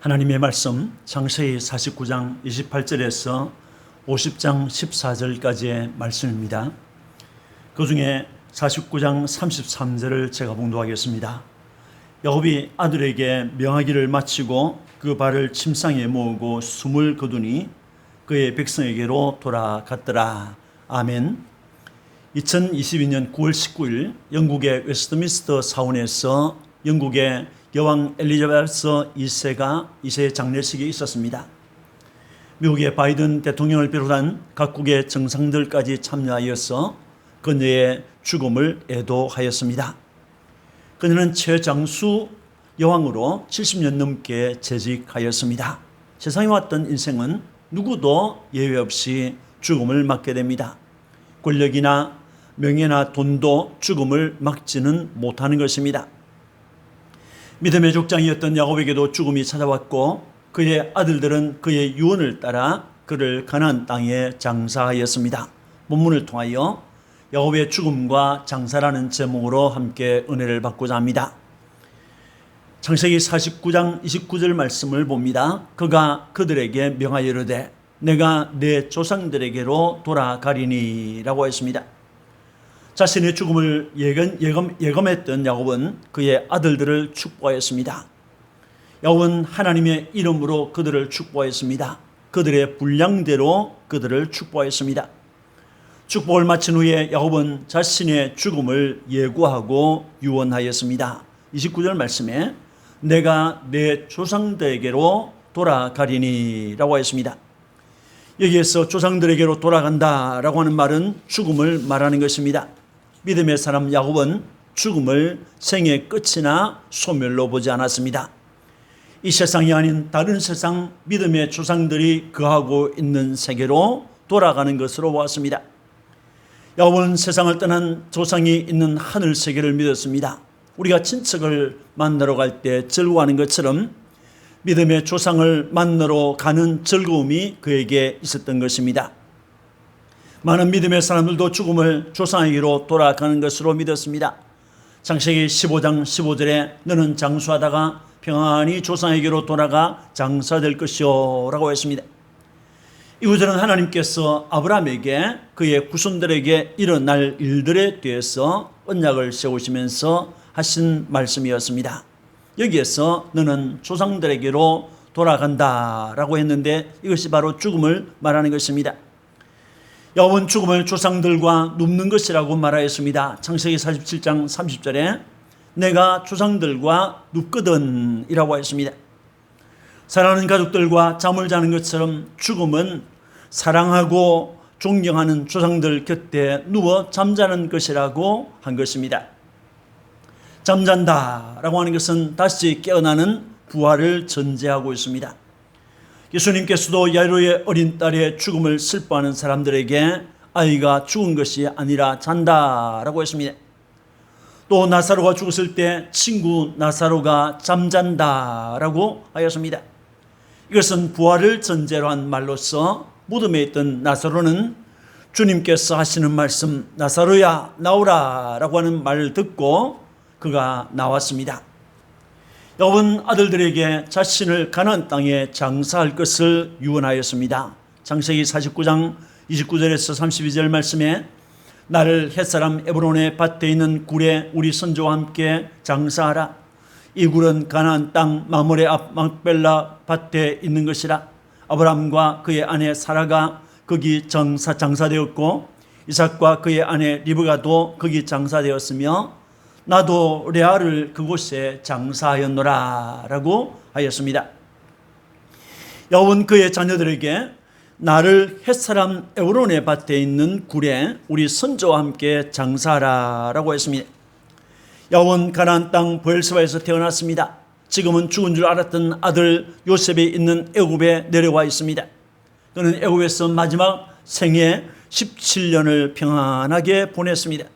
하나님의 말씀 창세기 49장 28절에서 50장 14절까지의 말씀입니다. 그 중에 49장 33절을 제가 봉독하겠습니다. 야곱이 아들에게 명하기를 마치고 그 발을 침상에 모으고 숨을 거두니 그의 백성에게로 돌아갔더라. 아멘. 2022년 9월 19일 영국의 웨스트민스터 사원에서 영국의 여왕 엘리자베스 2세의 장례식이 있었습니다. 미국의 바이든 대통령을 비롯한 각국의 정상들까지 참여하여서 그녀의 죽음을 애도하였습니다. 그녀는 최장수 여왕으로 70년 넘게 재직하였습니다. 세상에 왔던 인생은 누구도 예외 없이 죽음을 맞게 됩니다. 권력이나 명예나 돈도 죽음을 막지는 못하는 것입니다. 믿음의 족장이었던 야곱에게도 죽음이 찾아왔고 그의 아들들은 그의 유언을 따라 그를 가나안 땅에 장사하였습니다. 본문을 통하여 야곱의 죽음과 장사라는 제목으로 함께 은혜를 받고자 합니다. 창세기 49장 29절 말씀을 봅니다. 그가 그들에게 명하여 이르되 내가 내 조상들에게로 돌아가리니 라고 했습니다. 자신의 죽음을 예감했던 야곱은 그의 아들들을 축복하였습니다. 야곱은 하나님의 이름으로 그들을 축복하였습니다. 그들의 분량대로 그들을 축복하였습니다. 축복을 마친 후에 야곱은 자신의 죽음을 예고하고 유언하였습니다. 29절 말씀에 내가 내 조상들에게로 돌아가리니 라고 했습니다. 여기에서 조상들에게로 돌아간다라고 하는 말은 죽음을 말하는 것입니다. 믿음의 사람 야곱은 죽음을 생의 끝이나 소멸로 보지 않았습니다. 이 세상이 아닌 다른 세상 믿음의 조상들이 거하고 있는 세계로 돌아가는 것으로 보았습니다. 야곱은 세상을 떠난 조상이 있는 하늘 세계를 믿었습니다. 우리가 친척을 만나러 갈 때 즐거워하는 것처럼 믿음의 조상을 만나러 가는 즐거움이 그에게 있었던 것입니다. 많은 믿음의 사람들도 죽음을 조상에게로 돌아가는 것으로 믿었습니다. 창세기 15장 15절에 너는 장수하다가 평안히 조상에게로 돌아가 장사될 것이요 라고 했습니다. 이 구절은 하나님께서 아브라함에게 그의 후손들에게 일어날 일들에 대해서 언약을 세우시면서 하신 말씀이었습니다. 여기에서 너는 조상들에게로 돌아간다라고 했는데 이것이 바로 죽음을 말하는 것입니다. 야곱은 죽음을 조상들과 눕는 것이라고 말하였습니다. 창세기 47장 30절에 내가 조상들과 눕거든 이라고 했습니다. 사랑하는 가족들과 잠을 자는 것처럼 죽음은 사랑하고 존경하는 조상들 곁에 누워 잠자는 것이라고 한 것입니다. 잠잔다라고 하는 것은 다시 깨어나는 부활을 전제하고 있습니다. 예수님께서도 야이로의 어린 딸의 죽음을 슬퍼하는 사람들에게 아이가 죽은 것이 아니라 잔다라고 했습니다. 또 나사로가 죽었을 때 친구 나사로가 잠잔다라고 하였습니다. 이것은 부활을 전제로 한 말로서 무덤에 있던 나사로는 주님께서 하시는 말씀 나사로야 나오라 라고 하는 말을 듣고 그가 나왔습니다. 야곱은 아들들에게 자신을 가나안 땅에 장사할 것을 유언하였습니다. 창세기 49장 29절에서 32절 말씀에 나를 햇사람 에브론의 밭에 있는 굴에 우리 선조와 함께 장사하라. 이 굴은 가나안 땅 마므레 앞 막벨라 밭에 있는 것이라. 아브람과 그의 아내 사라가 거기 장사되었고 이삭과 그의 아내 리브가도 거기 장사되었으며 나도 레아를 그곳에 장사하였노라 라고 하였습니다. 야곱은 그의 자녀들에게 나를 햇사람 에브론의 밭에 있는 굴에 우리 선조와 함께 장사하라 라고 했습니다. 야곱은 가나안 땅 브엘세바에서 태어났습니다. 지금은 죽은 줄 알았던 아들 요셉이 있는 애굽에 내려와 있습니다. 그는 애굽에서 마지막 생애 17년을 평안하게 보냈습니다.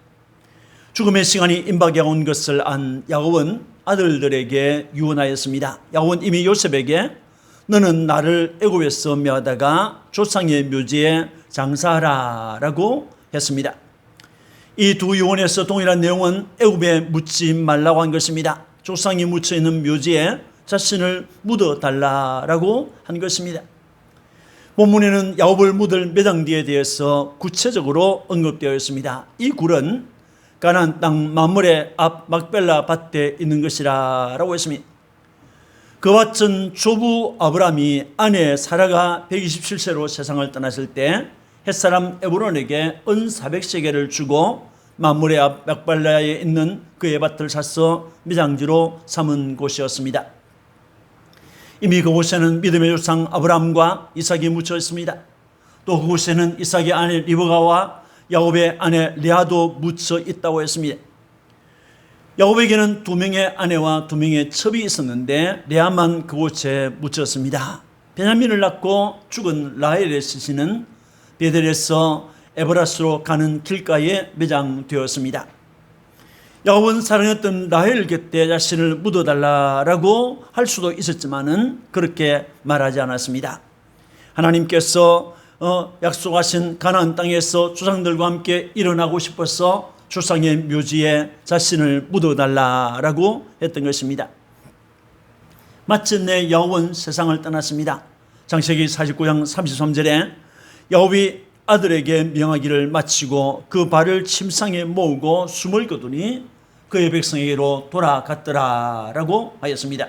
죽음의 시간이 임박해 온 것을 안 야곱은 아들들에게 유언하였습니다. 야곱은 이미 요셉에게 너는 나를 애굽에서 묘하다가 조상의 묘지에 장사하라 라고 했습니다. 이 두 유언에서 동일한 내용은 애굽에 묻지 말라고 한 것입니다. 조상이 묻혀있는 묘지에 자신을 묻어달라라고 한 것입니다. 본문에는 야곱을 묻을 매장지에 대해서 구체적으로 언급되어 있습니다. 이 굴은 가나안 땅 마므레 앞 막벨라 밭에 있는 것이라고 했습니다. 그 밭은 조부 아브라함이 아내 사라가 127세로 세상을 떠났을 때 햇사람 에브론에게 은 400세겔을 주고 마므레 앞 막벨라에 있는 그의 밭을 사서 매장지로 삼은 곳이었습니다. 이미 그곳에는 믿음의 조상 아브라함과 이삭이 묻혀 있습니다. 또 그곳에는 이삭의 아내 리브가와 야곱의 아내 레아도 묻혀 있다고 했습니다. 야곱에게는 2명의 아내와 2명의 첩이 있었는데 레아만 그곳에 묻혔습니다. 베냐민을 낳고 죽은 라헬의 시신은 베델에서 에브라스로 가는 길가에 매장되었습니다. 야곱은 사랑했던 라헬 곁에 자신을 묻어달라고 할 수도 있었지만은 그렇게 말하지 않았습니다. 하나님께서 약속하신 가나안 땅에서 조상들과 함께 일어나고 싶어서 조상의 묘지에 자신을 묻어달라고 했던 것입니다. 마침내 야곱은 세상을 떠났습니다. 창세기 49장 33절에 야곱이 아들에게 명하기를 마치고 그 발을 침상에 모으고 숨을 거두니 그의 백성에게로 돌아갔더라라고 하였습니다.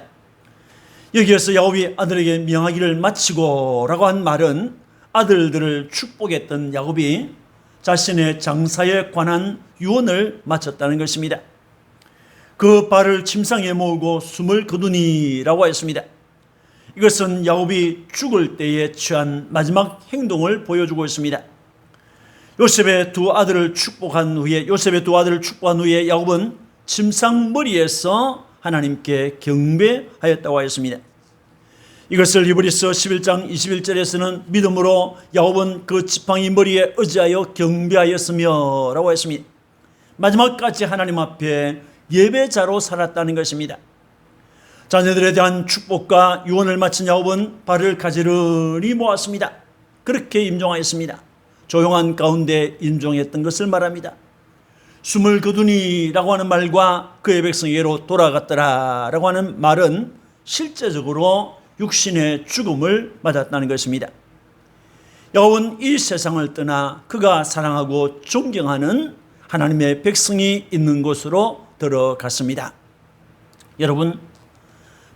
여기에서 야곱이 아들에게 명하기를 마치고 라고 한 말은 아들들을 축복했던 야곱이 자신의 장사에 관한 유언을 마쳤다는 것입니다. 그 발을 침상에 모으고 숨을 거두니 라고 하였습니다. 이것은 야곱이 죽을 때에 취한 마지막 행동을 보여주고 있습니다. 요셉의 두 아들을 축복한 후에 야곱은 침상머리에서 하나님께 경배하였다고 하였습니다. 이것을 히브리서 11장 21절에서는 믿음으로 야곱은 그 지팡이 머리에 의지하여 경배하였으며 라고 했습니다. 마지막까지 하나님 앞에 예배자로 살았다는 것입니다. 자녀들에 대한 축복과 유언을 마친 야곱은 발을 가지런히 모았습니다. 그렇게 임종하였습니다. 조용한 가운데 임종했던 것을 말합니다. 숨을 거두니라고 하는 말과 그의 백성에게로 돌아갔더라라고 하는 말은 실제적으로 육신의 죽음을 맞았다는 것입니다. 야곱은 이 세상을 떠나 그가 사랑하고 존경하는 하나님의 백성이 있는 곳으로 들어갔습니다. 여러분,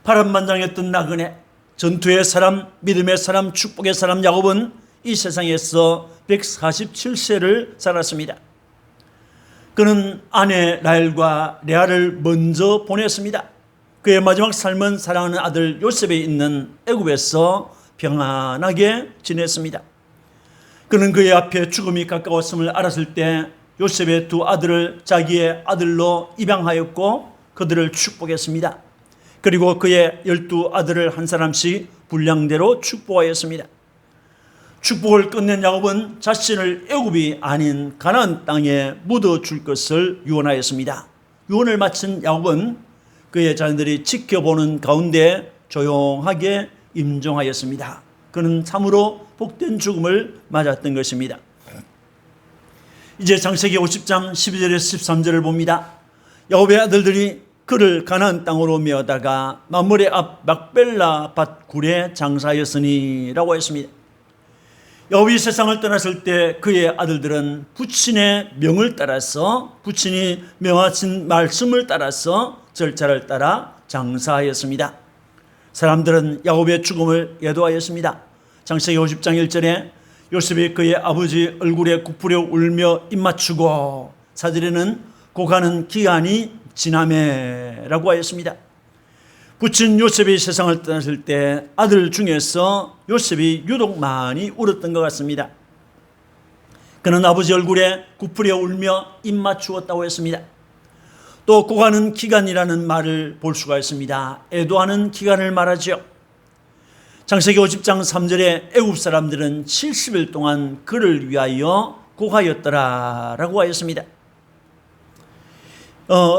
파란만장했던 나그네, 전투의 사람, 믿음의 사람, 축복의 사람 야곱은 이 세상에서 147세를 살았습니다. 그는 아내 라헬과 레아를 먼저 보냈습니다. 그의 마지막 삶은 사랑하는 아들 요셉에 있는 애굽에서 평안하게 지냈습니다. 그는 그의 앞에 죽음이 가까웠음을 알았을 때 요셉의 두 아들을 자기의 아들로 입양하였고 그들을 축복했습니다. 그리고 그의 12아들을 한 사람씩 분량대로 축복하였습니다. 축복을 끝낸 야곱은 자신을 애굽이 아닌 가나안 땅에 묻어줄 것을 유언하였습니다. 유언을 마친 야곱은 그의 자녀들이 지켜보는 가운데 조용하게 임종하였습니다. 그는 참으로 복된 죽음을 맞았던 것입니다. 이제 창세기 50장 12절에서 13절을 봅니다. 야곱의 아들들이 그를 가나안 땅으로 메어다가 마므레 앞 막벨라 밭 굴에 장사하였으니 라고 했습니다. 야곱이 세상을 떠났을 때 그의 아들들은 부친의 명을 따라서 부친이 명하신 말씀을 따라서 절차를 따라 장사하였습니다. 사람들은 야곱의 죽음을 예도하였습니다. 창세기 50장 1절에 요셉이 그의 아버지 얼굴에 굽으려 울며 입맞추고 4절에는 고가는 기한이 지나매라고 하였습니다. 부친 요셉이 세상을 떠났을 때 아들 중에서 요셉이 유독 많이 울었던 것 같습니다. 그는 아버지 얼굴에 굽으려 울며 입맞추었다고 했습니다. 또 고가는 기간이라는 말을 볼 수가 있습니다. 애도하는 기간을 말하죠. 창세기 50장 3절에 애굽 사람들은 70일 동안 그를 위하여 고가였더라라고 하였습니다.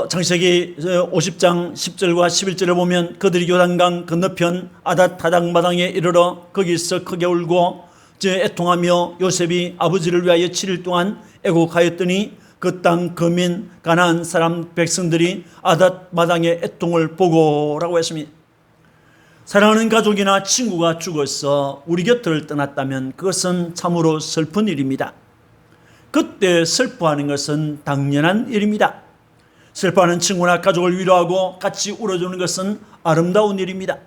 창세기 50장 10절과 11절을 보면 그들이 요단강 건너편 아닷 타닥마당에 이르러 거기서 크게 울고 애통하며 요셉이 아버지를 위하여 7일 동안 애곡하였더니 그 땅 거민 가나안 사람 백성들이 아닷 마당의 애통을 보고라고 했습니다. 사랑하는 가족이나 친구가 죽어서 우리 곁을 떠났다면 그것은 참으로 슬픈 일입니다. 그때 슬퍼하는 것은 당연한 일입니다. 슬퍼하는 친구나 가족을 위로하고 같이 울어주는 것은 아름다운 일입니다.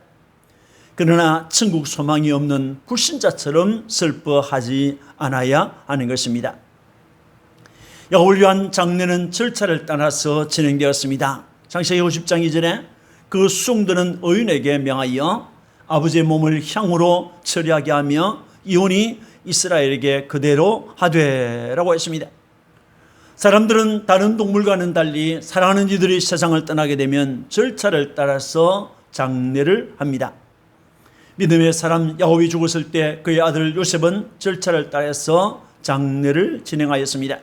그러나 천국 소망이 없는 불신자처럼 슬퍼하지 않아야 하는 것입니다. 야곱을 위한 장례는 절차를 따라서 진행되었습니다. 창세기 50장 2절에 그 수종들은 의인에게 명하여 아버지의 몸을 향으로 처리하게 하며 이혼이 이스라엘에게 그대로 하되라고 했습니다. 사람들은 다른 동물과는 달리 사랑하는 이들이 세상을 떠나게 되면 절차를 따라서 장례를 합니다. 믿음의 사람 야곱이 죽었을 때 그의 아들 요셉은 절차를 따라서 장례를 진행하였습니다.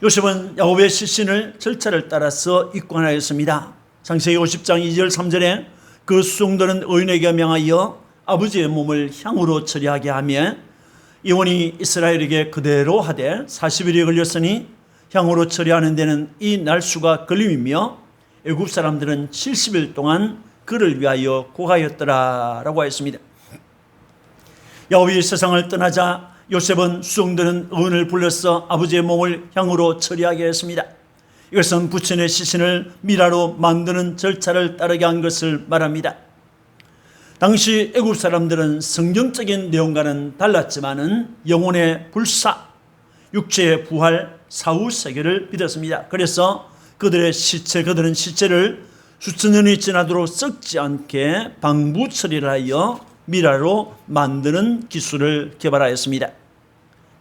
요셉은 야곱의 시신을 절차를 따라서 입관하였습니다. 창세기 50장 2절 3절에 그 수종들은 의인에게 명하여 아버지의 몸을 향으로 처리하게 하며 이혼이 이스라엘에게 그대로 하되 40일이 걸렸으니 향으로 처리하는 데는 이 날수가 걸림이며 애굽 사람들은 70일 동안 그를 위하여 고하였더라라고 하였습니다. 야곱이 세상을 떠나자 요셉은 수종들은 의인을 불러서 아버지의 몸을 향으로 처리하게 했습니다. 이것은 부친의 시신을 미라로 만드는 절차를 따르게 한 것을 말합니다. 당시 애굽 사람들은 성경적인 내용과는 달랐지만은 영혼의 불사, 육체의 부활, 사후 세계를 믿었습니다. 그래서 그들은 시체를 수천 년이 지나도록 썩지 않게 방부 처리를 하여 미라로 만드는 기술을 개발하였습니다.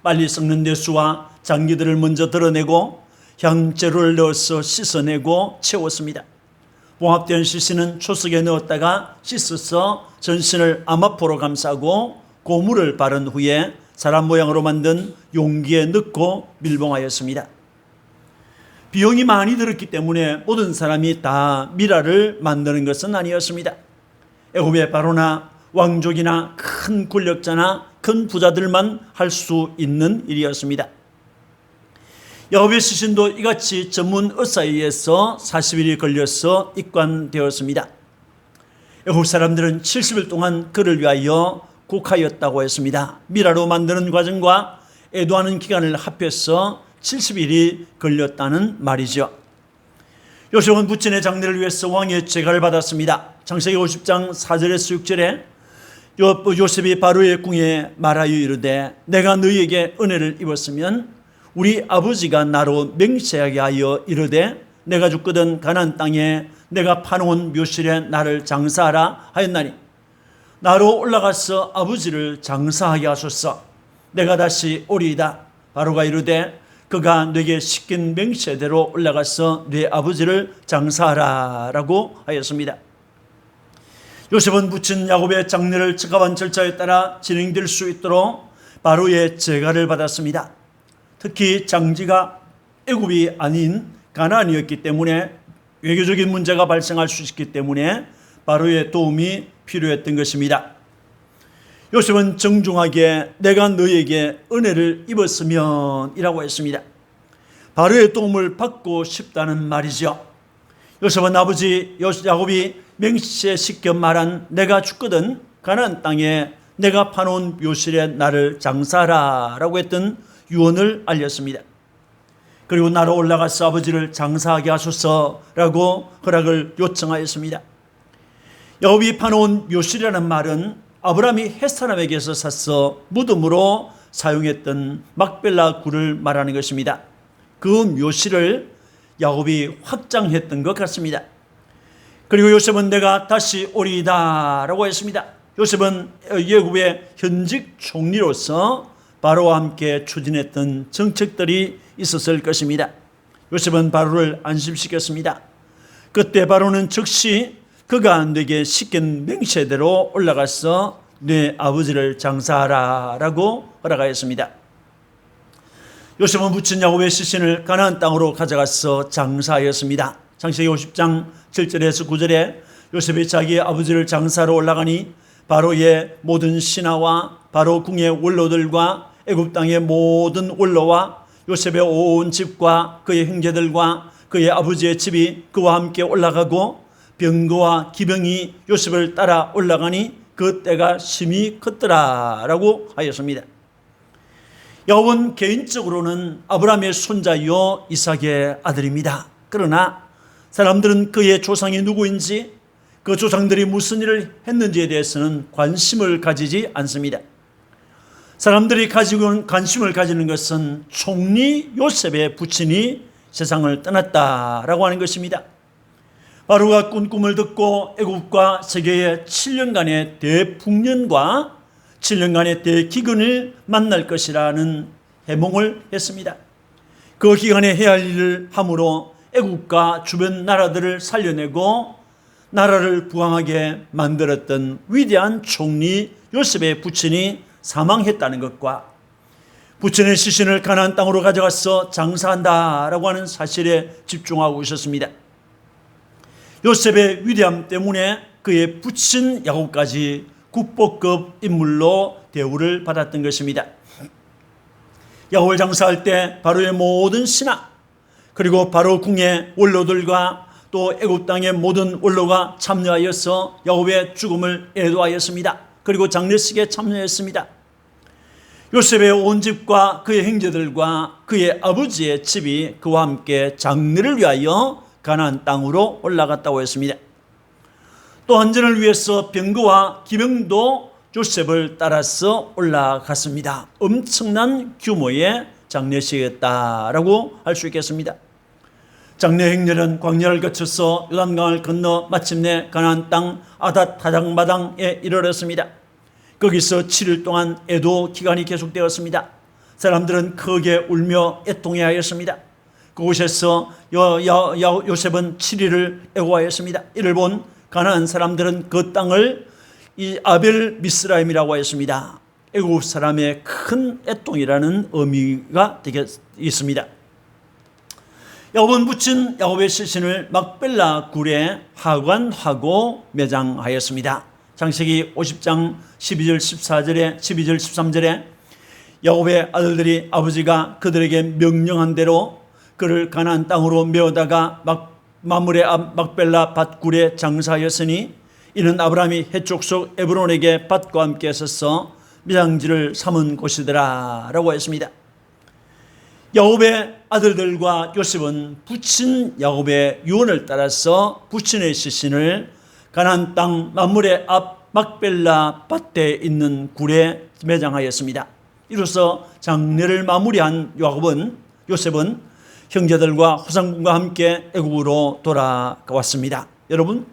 빨리 썩는 내수와 장기들을 먼저 드러내고 향재료를 넣어서 씻어내고 채웠습니다. 봉합된 시신은 초석에 넣었다가 씻어서 전신을 암압포로 감싸고 고무를 바른 후에 사람 모양으로 만든 용기에 넣고 밀봉하였습니다. 비용이 많이 들었기 때문에 모든 사람이 다 미라를 만드는 것은 아니었습니다. 애굽의 바로나 왕족이나 큰 권력자나 큰 부자들만 할 수 있는 일이었습니다. 야곱의 시신도 이같이 전문 의사에 의해서 40일이 걸려서 입관되었습니다. 애굽 사람들은 70일 동안 그를 위하여 곡하였다고 했습니다. 미라로 만드는 과정과 애도하는 기간을 합해서 70일이 걸렸다는 말이죠. 요셉은 부친의 장례를 위해서 왕의 제가를 받았습니다. 창세기 50장 4절에서 6절에 요셉이 바로의 궁에 말하여 이르되 내가 너희에게 은혜를 입었으면 우리 아버지가 나로 맹세하게 하여 이르되 내가 죽거든 가나안 땅에 내가 파놓은 묘실에 나를 장사하라 하였나니 나로 올라가서 아버지를 장사하게 하소서. 내가 다시 오리이다. 바로가 이르되 그가 내게 시킨 맹세대로 올라가서 네 아버지를 장사하라 라고 하였습니다. 요셉은 부친 야곱의 장례를 적합한 절차에 따라 진행될 수 있도록 바로의 제가를 받았습니다. 특히 장지가 애굽이 아닌 가나안이었기 때문에 외교적인 문제가 발생할 수 있기 때문에 바로의 도움이 필요했던 것입니다. 요셉은 정중하게 내가 너에게 은혜를 입었으면 이라고 했습니다. 바로의 도움을 받고 싶다는 말이죠. 요셉은 아버지 야곱이 맹세시켜 말한 내가 죽거든 가나안 땅에 내가 파놓은 묘실에 나를 장사하라 라고 했던 유언을 알렸습니다. 그리고 나로 올라가서 아버지를 장사하게 하소서라고 허락을 요청하였습니다. 야곱이 파놓은 묘실이라는 말은 아브라함이 햇사람에게서 사서 무덤으로 사용했던 막벨라 굴을 말하는 것입니다. 그 묘실을 야곱이 확장했던 것 같습니다. 그리고 요셉은 내가 다시 오리이다 라고 했습니다. 요셉은 애굽의 현직 총리로서 바로와 함께 추진했던 정책들이 있었을 것입니다. 요셉은 바로를 안심시켰습니다. 그때 바로는 즉시 그가 내게 시킨 맹세대로 올라가서 내 아버지를 장사하라 라고 허락하였습니다. 요셉은 부친 야곱의 시신을 가나안 땅으로 가져가서 장사하였습니다. 창세기 50장 7절에서 9절에 요셉이 자기의 아버지를 장사하러 올라가니 바로의 모든 신하와 바로 궁의 원로들과 애굽 땅의 모든 원로와 요셉의 온 집과 그의 형제들과 그의 아버지의 집이 그와 함께 올라가고 병거와 기병이 요셉을 따라 올라가니 그 때가 심히 컸더라라고 하였습니다. 야곱은 개인적으로는 아브라함의 손자요 이삭의 아들입니다. 그러나 사람들은 그의 조상이 누구인지, 그 조상들이 무슨 일을 했는지에 대해서는 관심을 가지지 않습니다. 사람들이 가지고 관심을 가지는 것은 총리 요셉의 부친이 세상을 떠났다라고 하는 것입니다. 바로가 꾼 꿈을 듣고 애굽과 세계의 7년간의 대풍년과 7년간의 대기근을 만날 것이라는 해몽을 했습니다. 그 기간에 해야 할 일을 함으로 애굽과 주변 나라들을 살려내고 나라를 부강하게 만들었던 위대한 총리 요셉의 부친이 사망했다는 것과 부친의 시신을 가나안 땅으로 가져가서 장사한다라고 하는 사실에 집중하고 있었습니다. 요셉의 위대함 때문에 그의 부친 야곱까지 국보급 인물로 대우를 받았던 것입니다. 야곱을 장사할 때 바로의 모든 신하, 그리고 바로 궁의 원로들과 또 애굽 땅의 모든 원로가 참여하여서 야곱의 죽음을 애도하였습니다. 그리고 장례식에 참여했습니다. 요셉의 온 집과 그의 형제들과 그의 아버지의 집이 그와 함께 장례를 위하여 가나안 땅으로 올라갔다고 했습니다. 또 안전을 위해서 병거와 기병도 요셉을 따라서 올라갔습니다. 엄청난 규모의 장례식이었다라고 할 수 있겠습니다. 장례 행렬은 광야를 거쳐서 요단강을 건너 마침내 가나안 땅 아닷 타작마당에 이르렀습니다. 거기서 7일 동안 애도 기간이 계속되었습니다. 사람들은 크게 울며 애통해하였습니다. 그곳에서 요셉은 7일을 애고하였습니다. 이를 본 가나안 사람들은 그 땅을 이 아벨 미스라임이라고 하였습니다. 애굽 사람의 큰 애통이라는 의미가 되겠습니다. 야곱은 부친 야곱의 시신을 막벨라 굴에 하관하고 매장하였습니다. 창세기 50장 12절 14절에 12절 13절에 야곱의 아들들이 아버지가 그들에게 명령한 대로 그를 가나안 땅으로 메어다가 마므레 앞 막벨라 밭굴에 장사하였으니 이는 아브라함이 해족속 에브론에게 밭과 함께 있어서 매장지를 삼은 곳이더라 라고 했습니다. 야곱의 아들들과 요셉은 부친 야곱의 유언을 따라서 부친의 시신을 가나안 땅 마므레 앞 막벨라 밭에 있는 굴에 매장하였습니다. 이로써 장례를 마무리한 요셉은 형제들과 후상군과 함께 애굽으로 돌아왔습니다. 여러분,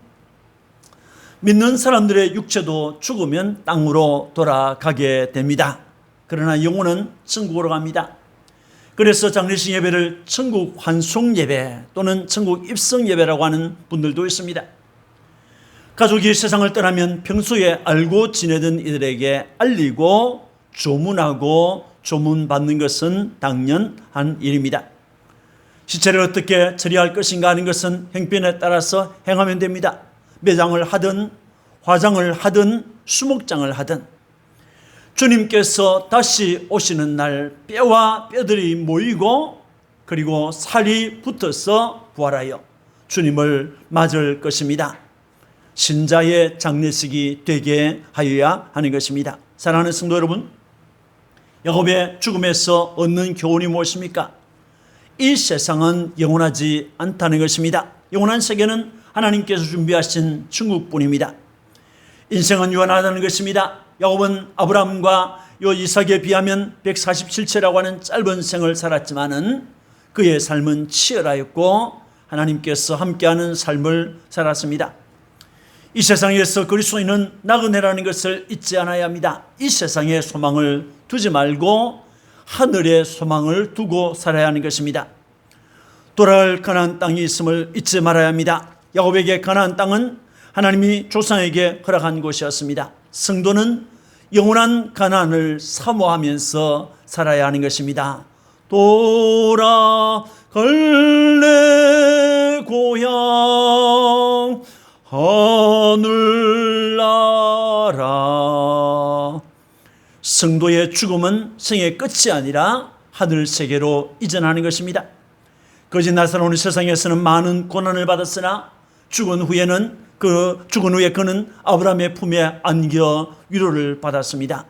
믿는 사람들의 육체도 죽으면 땅으로 돌아가게 됩니다. 그러나 영혼은 천국으로 갑니다. 그래서 장례식 예배를 천국 환송 예배 또는 천국 입성 예배라고 하는 분들도 있습니다. 가족이 세상을 떠나면 평소에 알고 지내던 이들에게 알리고 조문하고 조문받는 것은 당연한 일입니다. 시체를 어떻게 처리할 것인가 하는 것은 형편에 따라서 행하면 됩니다. 매장을 하든 화장을 하든 수목장을 하든 주님께서 다시 오시는 날 뼈와 뼈들이 모이고 그리고 살이 붙어서 부활하여 주님을 맞을 것입니다. 신자의 장례식이 되게 하여야 하는 것입니다. 사랑하는 성도 여러분, 야곱의 죽음에서 얻는 교훈이 무엇입니까? 이 세상은 영원하지 않다는 것입니다. 영원한 세계는 하나님께서 준비하신 천국뿐입니다. 인생은 유한하다는 것입니다. 야곱은 아브라함과 이삭에 비하면 147세라고 하는 짧은 생을 살았지만은 그의 삶은 치열하였고 하나님께서 함께하는 삶을 살았습니다. 이 세상에서 그리스도인은 나그네라는 것을 잊지 않아야 합니다. 이 세상에 소망을 두지 말고 하늘의 소망을 두고 살아야 하는 것입니다. 돌아갈 가나안 땅이 있음을 잊지 말아야 합니다. 야곱에게 가나안 땅은 하나님이 조상에게 허락한 곳이었습니다. 성도는 영원한 가나안을 사모하면서 살아야 하는 것입니다. 돌아갈래 고향 하늘나라. 성도의 죽음은 생의 끝이 아니라 하늘 세계로 이전하는 것입니다. 거짓 나사로는 세상에서는 많은 고난을 받았으나 죽은 후에 그는 아브라함의 품에 안겨 위로를 받았습니다.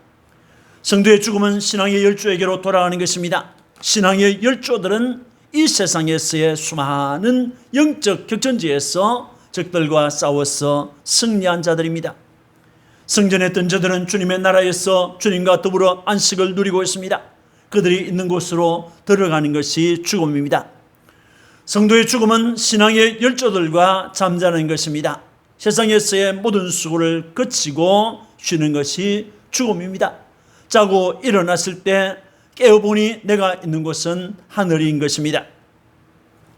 성도의 죽음은 신앙의 열조에게로 돌아가는 것입니다. 신앙의 열조들은 이 세상에서의 수많은 영적 격전지에서 적들과 싸워서 승리한 자들입니다. 성전에 던 자들은 주님의 나라에서 주님과 더불어 안식을 누리고 있습니다. 그들이 있는 곳으로 들어가는 것이 죽음입니다. 성도의 죽음은 신앙의 열조들과 잠자는 것입니다. 세상에서의 모든 수고를 그치고 쉬는 것이 죽음입니다. 자고 일어났을 때 깨어보니 내가 있는 곳은 하늘인 것입니다.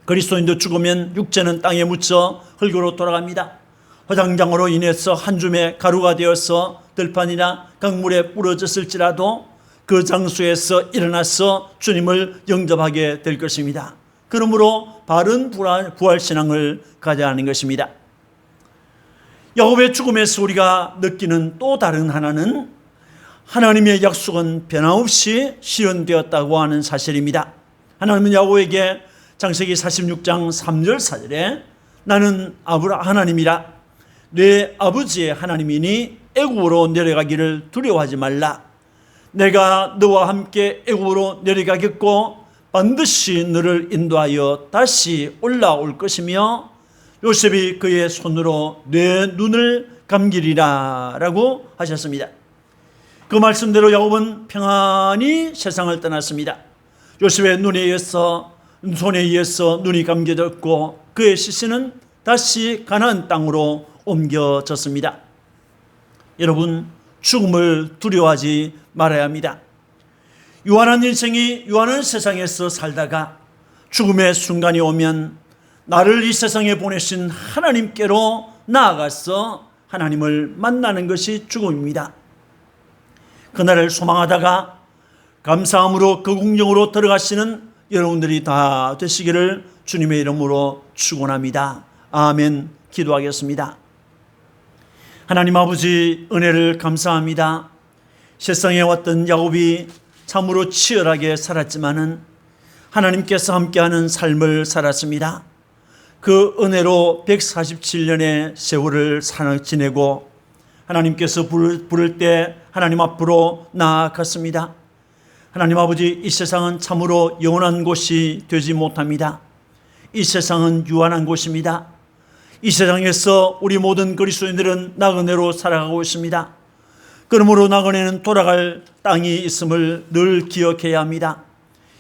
그리스도인도 죽으면 육체는 땅에 묻혀 흙으로 돌아갑니다. 화장장으로 인해서 한 줌의 가루가 되어서 들판이나 강물에 부러졌을지라도 그 장소에서 일어나서 주님을 영접하게 될 것입니다. 그러므로 바른 부활신앙을 가져야 하는 것입니다. 야곱의 죽음에서 우리가 느끼는 또 다른 하나는 하나님의 약속은 변함없이 실현되었다고 하는 사실입니다. 하나님은 야곱에게 창세기 46장 3절 4절에 나는 하나님이라 내 아버지의 하나님이니 애굽으로 내려가기를 두려워하지 말라. 내가 너와 함께 애굽으로 내려가겠고 반드시 너를 인도하여 다시 올라올 것이며 요셉이 그의 손으로 내 눈을 감기리라 라고 하셨습니다. 그 말씀대로 야곱은 평안히 세상을 떠났습니다. 요셉의 손에 의해서 눈이 감겨졌고 그의 시신은 다시 가나안 땅으로 옮겨졌습니다. 여러분, 죽음을 두려워하지 말아야 합니다. 유한한 유한한 세상에서 살다가 죽음의 순간이 오면 나를 이 세상에 보내신 하나님께로 나아가서 하나님을 만나는 것이 죽음입니다. 그날을 소망하다가 감사함으로 그 궁정으로 들어가시는 여러분들이 다 되시기를 주님의 이름으로 축원합니다. 아멘. 기도하겠습니다. 하나님 아버지, 은혜를 감사합니다. 세상에 왔던 야곱이 참으로 치열하게 살았지만은 하나님께서 함께하는 삶을 살았습니다. 그 은혜로 147년의 세월을 지내고 하나님께서 부를 때 하나님 앞으로 나아갔습니다. 하나님 아버지, 이 세상은 참으로 영원한 곳이 되지 못합니다. 이 세상은 유한한 곳입니다. 이 세상에서 우리 모든 그리스도인들은 나그네로 살아가고 있습니다. 그러므로 나그네는 돌아갈 땅이 있음을 늘 기억해야 합니다.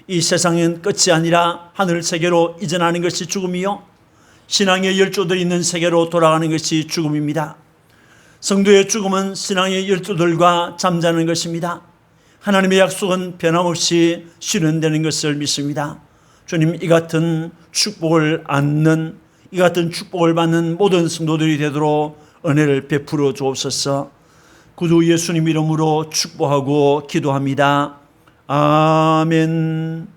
이 세상은 끝이 아니라 하늘 세계로 이전하는 것이 죽음이요, 신앙의 열조들이 있는 세계로 돌아가는 것이 죽음입니다. 성도의 죽음은 신앙의 열조들과 잠자는 것입니다. 하나님의 약속은 변함없이 실현되는 것을 믿습니다. 주님, 이 같은 축복을 받는 모든 성도들이 되도록 은혜를 베풀어 주옵소서. 구주 예수님 이름으로 축복하고 기도합니다. 아멘.